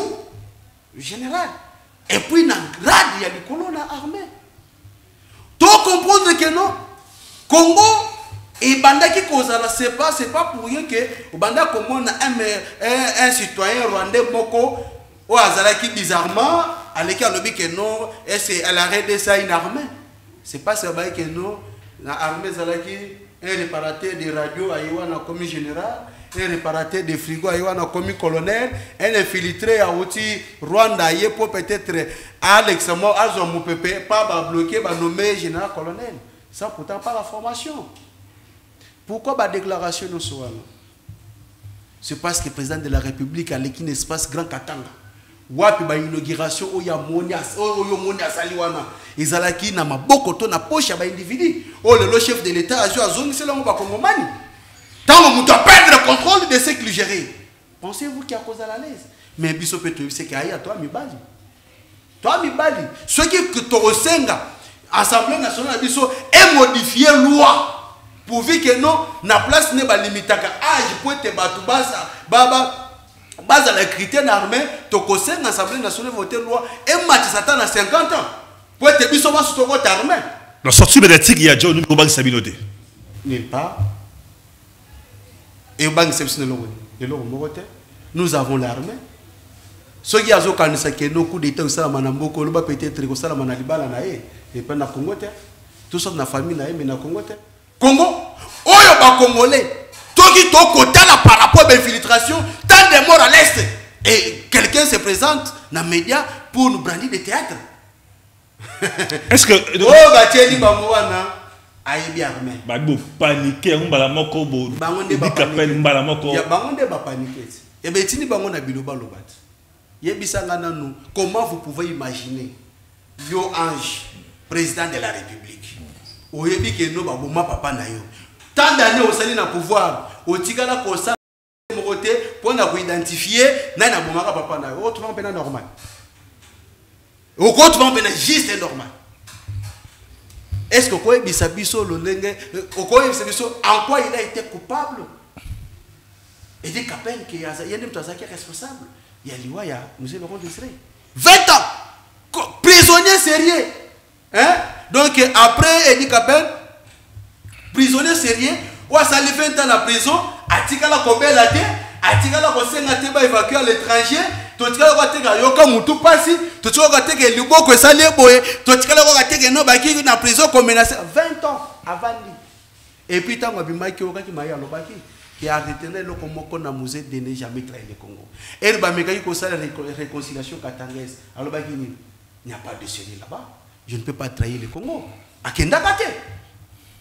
Général. Et puis, dans le grade, il y a des colonnes armées. Tu comprends que non? Congo, et Banda qui cause là, c'est pas pour rien que Banda comme un citoyen rwandais Moko, ou Azalaki bizarrement, à l'écart le que non, est-ce qu'elle a arrêté ça une armée? C'est pas ça que non, l'armée Zalaki. Un réparateur de radio a eu un commis général, un réparateur de frigo a eu un commis colonel, un infiltré a outil Rwanda pour peut-être Alex Mo Azon Pepe pas bloquer, pas nommer général colonel. Ça pourtant pas la formation. Pourquoi la déclaration nous soit là? C'est parce que le président de la République a l'équipe espace Grand Katanga. Wapi ba inauguration oya monia saliwana izalaki na maboko to na poche ba individu le chef de l'état a joué à zone c'est là on va congomani tant on doit perdre le contrôle de ce qu'il gère. Pensez-vous qu'il y a cause à la l'aise mais biso peut c'est qu'il y a toi mi bali ce qui que to osenga Assemblée nationale et modifier loi pourvu que non na place ne ba limitaka âge pour te batu baba base les critères armés to conseil l'Assemblée nationale voter loi et match satan à 50 ans pour te biso ba sous to armé la sortie médiatique il y a John nous banque Sabinote nulle part et banque Sabinote et le nous avons l'armée ceux qui ont kanisa que nos coups d'état ça manamboko lo ba peut-être ko sala manalibala na et pas na Congo tout ça na famille na mais na Congo Congo oyo ba congolais toki to kotala par rapport à l'infiltration tant de morts à l'est et quelqu'un se présente dans les médias pour nous brandir des théâtres. Est-ce que oh ba tieni ba mwana ayebi armé ba bo paniquer mbala moko bo di kapel mbala moko ya bangonde ba paniquer et be tini bango na biloba lobat yebisanga nanu comment vous pouvez imaginer yo ange président de la République oyebi ke no ba boma papa na yo tant d'années au sali na pouvoir au tigala ko sa mo côté pour na ko identifier na na boma papa na yo tu vas peine normal au compte va peine juste normal est-ce que quoi bisabiso lo lenge au quoi bisabiso en quoi il a été coupable et dit qu'appelle que y a des personnes qui sont responsables il y a liwaya monsieur le comte d'Israël 20 ans prisonnier sérieux hein donc après Eddie Capel prisonnier sérieux ou ça lui fait 20 ans en prison atikala kobela te atikala kosenga te ba évacuer à l'étranger totikala ko teka yoka mutu pasi totikala ko teka liboko esali boye totikala ko teka no baki na prison comme menacé 20 ans avant lui et puis tant abimaki okaki maya lobaki qui a retenu le Komoko na musée de ne jamais trahi le Congo et ba mekaki ko sala réconciliation katangaise alors baki il n'y a pas de chéri là-bas. Je ne peux pas trahir le Congo. Akendakate.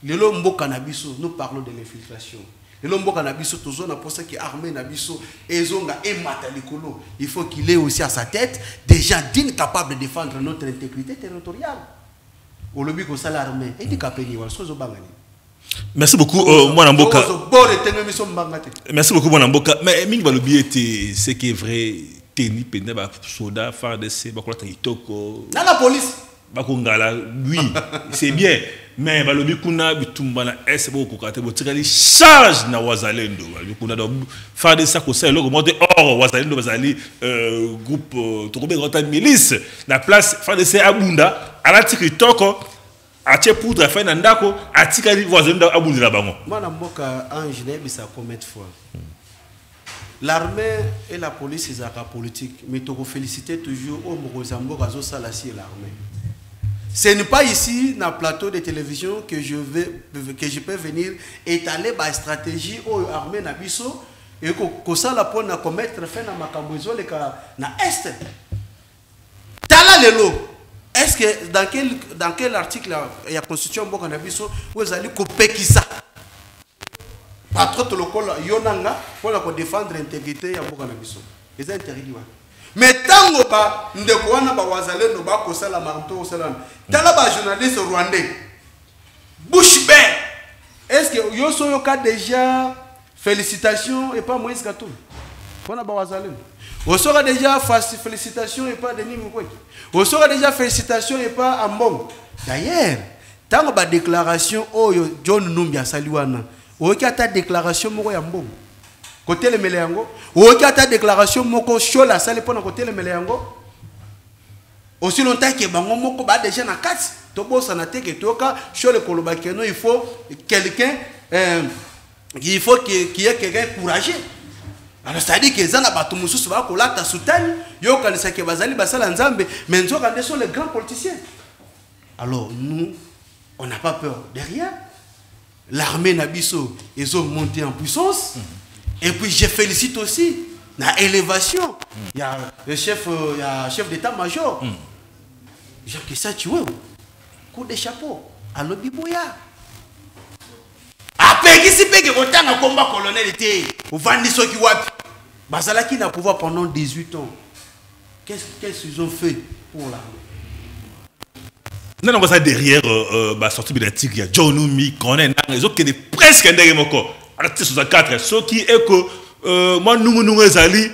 Le lombo cannabiso, nous parlons de l'infiltration. Le lombo cannabiso, tout ça, pour ça qui armé nabiso, et zonga et matalikolo. Il faut qu'il ait aussi à sa tête des gens dignes capables de défendre notre intégrité territoriale. Au lobby qu'on s'est l'armée, et dit qu'appeli, merci beaucoup, Mwanamboka. Merci beaucoup, Mwanamboka. Mais Ming Balobi était ce qui est vrai. Teni pende ba soda FARDC ba kolata itoko na la police ba kongala oui c'est bien mais balobi kuna bitumba na es bo kokate bo tikali charge na wazalendo balobi kuna do FARDC ko selo ko monter or wazalendo bazali groupe tokobe ngota milice na place FARDC abunda ala tikitoko atie poudre fa na ndako atikali wazalendo abundira bango mwana mboka ange ne bisa combien de fois. L'armée et la police, c'est un politique. Mais tu peux féliciter toujours au Mozambique, à Zosalasi et l'armée. Ce n'est pas ici, dans le plateau de télévision, que je peux venir étaler ma stratégie aux armées Nabiso et que ça la pour commettre fin dans ma camboiso na est. Tala lelo. Est-ce que dans quel article il y a constitution Mboka Nabiso vous allez couper qui ça? Patron lokola yonanga pour défendre l'intégrité ya Mboka Nabiso. Les interdits. Mais tant que ba ndeko wana ba wazalendo ba ko sala marto sala. Tala ba journaliste rwandais. Bouche bée. Est-ce que yo so yo ka déjà félicitations et pas Moïse Katumbi. Pona ba wazalendo. On sera déjà félicitations et pas Denis Mukwege. On sera déjà félicitations et pas Ambong. D'ailleurs, tant que ba déclaration oyo John Numbi Saliwana. Oki ata déclaration moko ya mbongo côté le meleyango oki ata déclaration moko shola sale pona côté le meleyango aussi longtemps que bango moko ba déjà na kati to bosa na teke toka shole koloba keno il faut quelqu'un il faut qu'il y ait quelqu'un courageux alors ça dit que zana batu mususu ba ko lata soutane yo kanisa ke bazali basala nzambe mais nzoka nde sont les grands politiciens alors nous on n'a pas peur de rien. L'armée Nabiso, ils ont monté en puissance. Et puis je félicite aussi la élévation. Il y a le chef d'état-major. Jacques Satchoué, coup de chapeau, à l'Obiboya. Après, qui s'est payé autant de combat colonel était au Vandiso qui wapi. Bazalaki n'a pouvoir pendant 18 ans. Qu'est-ce qu'ils ont fait pour l'armée? Non, on va derrière la sortie médiatique, il y a John Numi, Conan, les autres qui sont presque un derrière moko. Alors, c'est 64, ce qui est que moi, nous, Zali,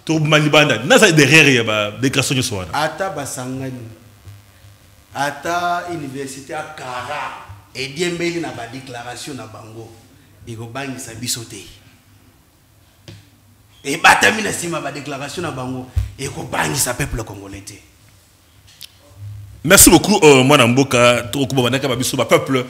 tout Malibanda, nous, derrière, il y a des déclarations de soir. Ata Basangani, ata université à Kara et diembeli na ba déclaration na bango et ko bangisa biso te et batami na sima ba déclaration na bango et ko bangisa peuple congolais te. Merci beaucoup mwana mboka to ko banaka ba biso ba peuple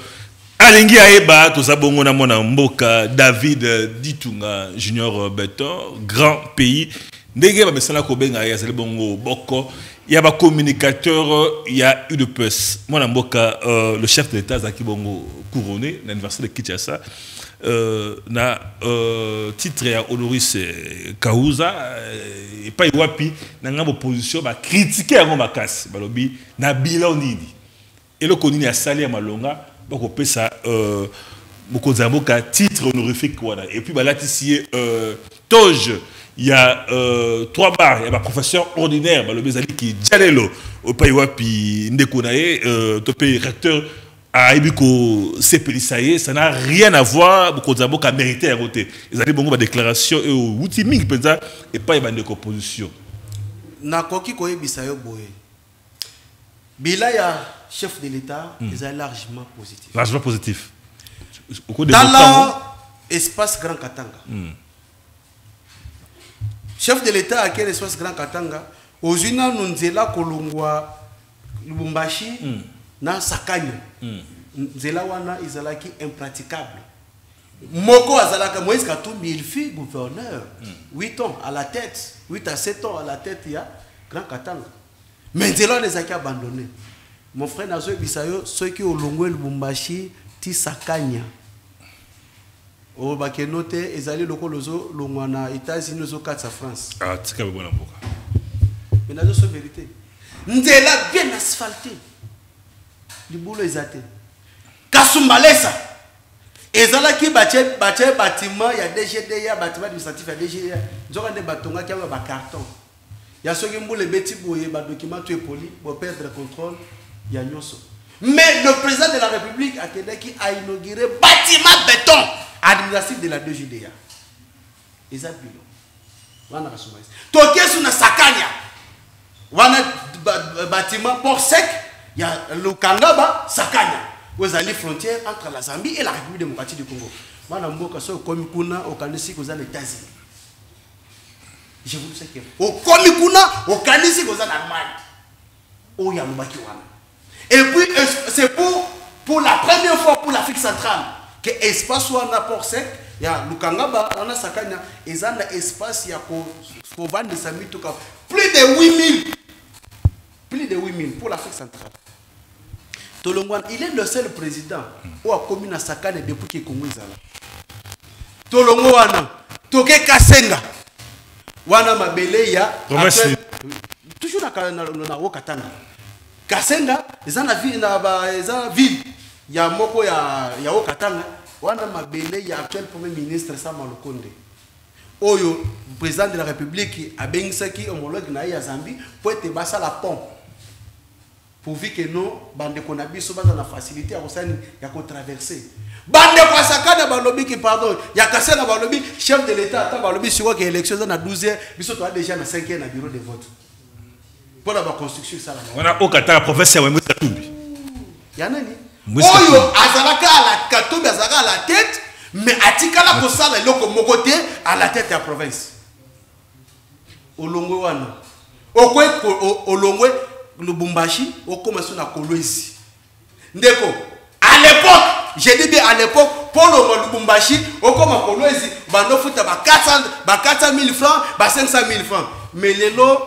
alingi aeba to zabongo na mwana mboka David Ditunga Junior Beton grand pays ndenge ba mesala ko benga ya zali bongo boko. Il y a un communicateur, il y a UDPS. Moi, le chef de l'État, Zaki Bongo, couronné, l'anniversaire de Kinshasa, na titre à Honoris Kaouza, et pas Iwapi, n'a pas opposition, va critiquer à Ngomakas, balobi, na bilan nini. Et le connu a salé à Malonga, donc on peut ça, Mokozamboka, titre honorifique, et puis, là, ici, Toge. Il y a 3 bars, il y a un professeur ordinaire, le Bezali qui est Djalelo, au Païwapi Ndekonae, topé recteur à Ibiko Sepelisaye, ça n'a rien à voir, beaucoup de gens mérité à voter. Ils avaient beaucoup de déclarations, et au outil ming, et pas de composition. Nakoki Koye Bisayo Boye. Bilaya, chef de l'État, ils sont largement positifs. Largement positif. Dans l'espace Grand Katanga. Chef de l'État à quel espace Grand Katanga, aux Unis, nous nzela kolongwa Lubumbashi na Sakanya. Nzela wana izalaki impraticable. Moko azalaka Moïse Katumbi, il fut gouverneur 8 ans à la tête, 8 à 7 ans à la tête il y a Grand Katanga. Mais nzela les a abandonné. Mon frère Nazo Bisayo, ceux qui ont longwe Lubumbashi ti Sakanya. Au Bakenote, ils allaient lozo longwana États-Unis aux quatre France. Ah, c'est quand même bon amboka. Mais la vérité. Ndela bien asphalté. Du boulot exaté. Kasumbalesa. Ezala ki bache bâtiment, il y a DGD, il y a bâtiment administratif, il y a DGD. Nous avons des bâtons qui ont des cartons. Il y a ceux qui ont des petits documents, tu es poli, pour perdre le contrôle, il y a Nyoso. Mais le président de la République a inauguré bâtiment béton administratif de la 2GDA. Ils ont bilo. Wana kasumbalesa. Tokesu na Sakanya. Wana bâtiment port sec, il y a le Kangaba, Sakanya. Vous allez frontière entre la Zambie et la République démocratique du Congo. Moi, je Komikuna, au Kanisi, aux États-Unis. Je vous dis que au Komikuna, au Kanisi, aux Allemagne. Au Yaloubakiwana. Et puis, c'est pour la première fois pour l'Afrique centrale que l'espace soit un port sec. Il y a le Kangaba, on a Sakanya, et il y a un espace, il y a plus de 8000. Plus de 8000 pour l'Afrique centrale. Tolongwan, il est le seul président où a commis à Sakane depuis qu'il est Congo. Tolongwana, Toke Kasenga, Wana Mabele ya toujours na Katanga. Kasenga, ils ont la ville, il y a Moko ya Katanga, Wana Mabele ya actuel premier ministre Sama Lukonde. Oyo, président de la République, a Bengsaki, homologue na ya Zambie, pour être basa la pompe. Pourvu que nous, bande qu'on a vu souvent dans la facilité à traverser. Bande kwa sakana balobi qui pardon, ya kase na balobi chef de l'État attend balobi sur que élection dans 12h, biso to déjà na 5h na bureau de vote. Pour la construction ça là. On a au Qatar professeur Moïse Katumbi. Ya nani? Oyo azalaka à la Katumbi azalaka à la tête, mais atikala ko sala loko mokote à la tête de la province. Olongwe wana. Okwe olongwe Lubumbashi, au commencement à Kolwezi. Ndeko, à l'époque, j'ai dit bien à l'époque, pour le Lubumbashi, au commencement à Kolwezi, bando futa ba 400 000 francs, ba 500 000 francs. Mais les lots,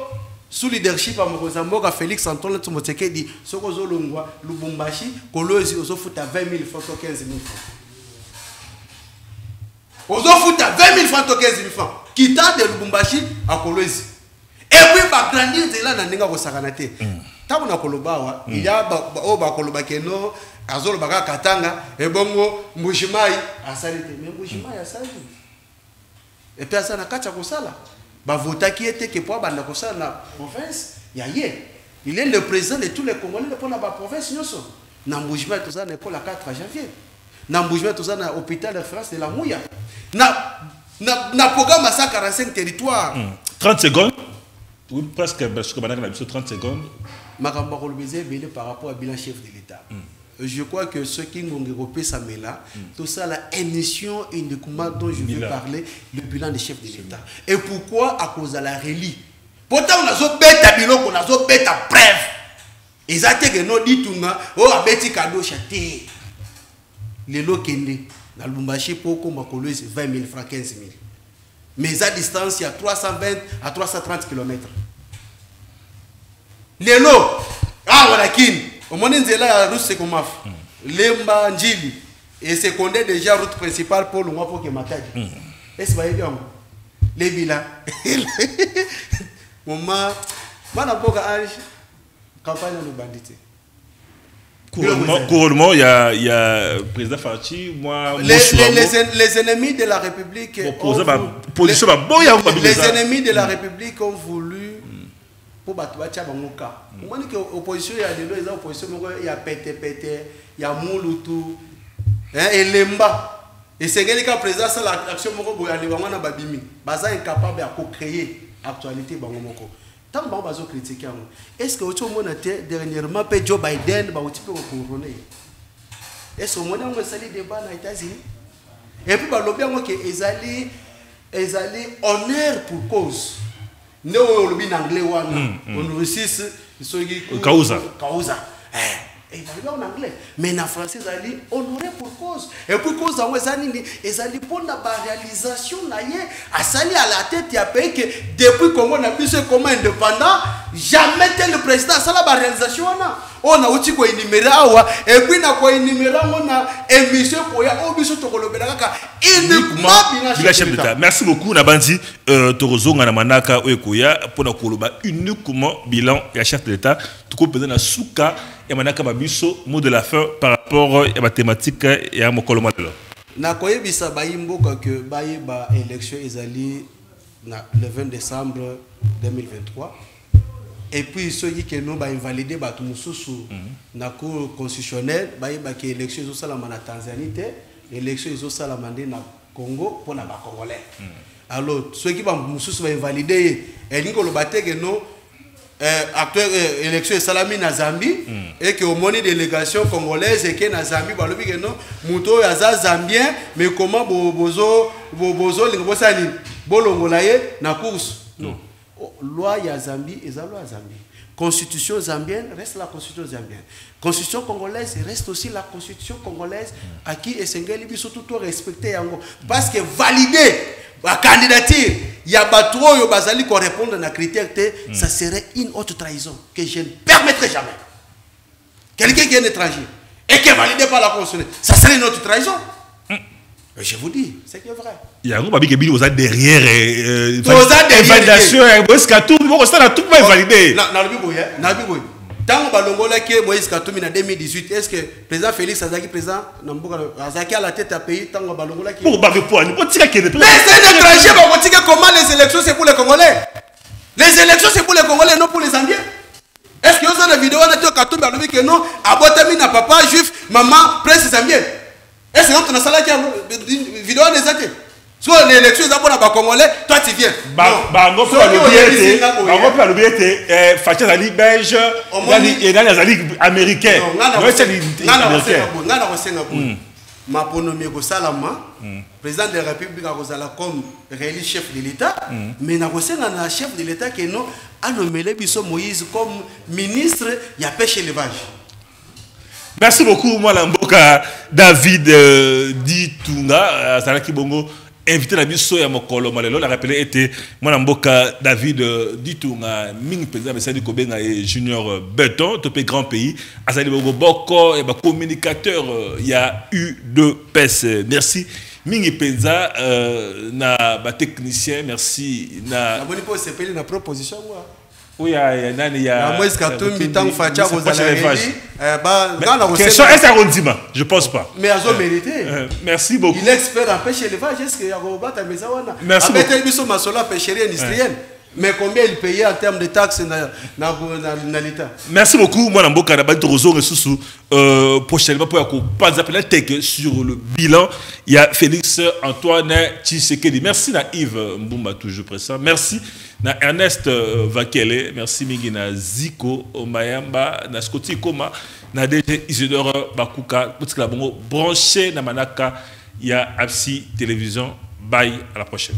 sous leadership à Mokozamboka, Félix Antoine Tsomoteke dit, Sokozo Lungwa, Lubumbashi, Kolwezi, ozo futa 20 000 francs, 15 000 francs. Ozo futa 20 000 francs, 15 000 francs. Kita de Lubumbashi à Kolwezi. Et puis, bah, grandir de là, n'enga ko sakanate. Tant na kolobawa, il y a ba koloba keno, azolo baka katanga, et bongo Mbushimai asalite. Mais Mbushimai asali. Et puis ça na kacha kosala. Ba vota qui était que pour banda kosala na province, ya ye. Il est le président de tous les Congolais pour la province nyoso. Na Mbushimai tout ça na école la 4 janvier. Na Mbushimai tout ça na hôpital de France de la Mouya. Na programme à 145 territoires. 30 secondes. Oui, presque 30 secondes. Makamba Kolobeze belé par rapport au bilan chef de l'État. Je crois que ceux qui ont repris ça là, tout ça la émission uniquement dont je vais parler, le bilan des chefs de l'État. Et pourquoi? À cause de la relie. Pourtant on a zo bête bilan qu'on a zo bête à bref. Ils ont dit que non dit tout na, oh abeti cadeau chaté. Les lots kende dans le Bumbashi pour qu'on makolo c'est 20 000 francs 15 000. Mais à distance il y a 320 à 330 km. Les lots ah voilà kin. Au moment où la route c'est comme Lemba Njili et c'est qu'on est déjà route principale pour le mois pour que Matadi. Est-ce que bien les bilans. Maman, mana boka âge campagne de bandité. Couronnement, il y a président Fachi, moi les ennemis de la République les ennemis de la République ont voulu pour battre Bangoka. On dit que l'opposition, il y a des gens, l'opposition, il y a pété, il y a Mouloutou, et Lemba. Et c'est que le président, c'est l'action de Bangoka Babimi. Baza est capable de créer l'actualité Bangomoko. Tant que Bazo critiquer, est-ce que au monde dernièrement, Joe Biden va couronner? Est-ce que au monde on va salir débat aux États-Unis? Et puis, ils allaient honneur pour cause. Nous sommes en anglais, on réussit Causa. Et il en anglais. Mais en français, ils allaient honorer pour cause. Et pour cause, ils allaient prendre la réalisation. À salir à la tête, il y a pays que depuis qu'on a pu se comme indépendant, jamais tel le président a la réalisation. On a aussi quoi énuméré et puis on a quoi énuméré on a émission pour y a obiso to kolobelaka uniquement bila chef d'État. Merci beaucoup Nabandi Torozonga na manaka oekoya pour na koloba uniquement bilan ya chef de l'État tout ko président na suka et manaka babiso mot de la fin par rapport à la thématique ya mokolo malelo. Na koyebisa bayimboka que bayeba élection ezali na le 20 décembre 2023. Et puis ceux qui nous ont invalidé la Cour constitutionnelle, que l'élection est en Tanzanie, l'élection est en Congo pour les Congolais. Alors ceux qui ont invalidé, ils ont que nous actuelle élection est en Zambie et que au moins délégation congolaise et que na Zambie balobi que non muto ya zambien mais comment bozo lingosani bolongolaye na course non. Loi ya Zambie et la loi Zambie. Constitution zambienne reste la constitution zambienne. Constitution congolaise reste aussi la constitution congolaise à qui Essengeli biso tout respecter yango parce que valider la candidature il y a pas trop yo bazali ko répondre na critère ça serait une autre trahison que je ne permettrai jamais. Quelqu'un qui est un étranger et qui est validé par la constitution, ça serait une autre trahison. Je vous dis, c'est qui est vrai. Il y a un groupe qui est derrière validation. Moïse Katumbi, tout va valider. Tant que Moïse Katumbi en 2018, est-ce que le président Félix Azaki, président Azaki à la tête à pays, tant que Balongola qui. Mais c'est un étranger, comment les élections c'est pour les Congolais? Les élections c'est pour les Congolais, non pour les Zambiens. Est-ce que vous avez une vidéo de Katumbi alors que non, Abotami n'a papa juif, maman, prince zambienne? Est-ce que tu as salé une vidéo des athées? Sur l'élection, ils ont pour Congolais, toi tu viens. On peut l'oublier, Fatia Zali belge, et dans les alliés américains. Ma ponomie Salama, président de la République comme réélu chef de l'État, mais na na chef de l'État qui non a nommé Moïse comme ministre de la pêche et l'élevage. Merci beaucoup, moi, Lamboka David Ditunga, Zalaki Bongo, invité la biso ya mokolo malelo. La rappelé était moi Lamboka David Ditunga, Ming président de Kobenga et Junior Beton, topé grand pays. Azali Bongo Boko, et communicateur, il y a eu deux PES. Merci. Mingi Penza, na technicien, merci. Na bonne pause, c'est payé la proposition, moi. Oui, il y a Moïse Katumbi tant Fatia vous question est-ce arrondissement? Je pense pas. Mais à zo mérité. Merci beaucoup. Il est expert en pêche élevage. Est-ce qu'il y a robata mezawana? Merci beaucoup. Avec biso masola pêcherie industrielle. Mais combien il payait en termes de taxes dans l'État? Merci beaucoup. Moi, Namboka Nabali Torozo Ressources. Prochainement, pour pas appeler tech sur le bilan. Il y a Félix Antoine Tshisekedi. Merci à Yves Mbumba, toujours présent. Merci na Ernest Vakele, merci mingi na Ziko Mayamba, na Scotty Koma, na DG Isidore Bakuka, tout ce que la bongo branché na manaka ya Absi Télévision. Bye, à la prochaine.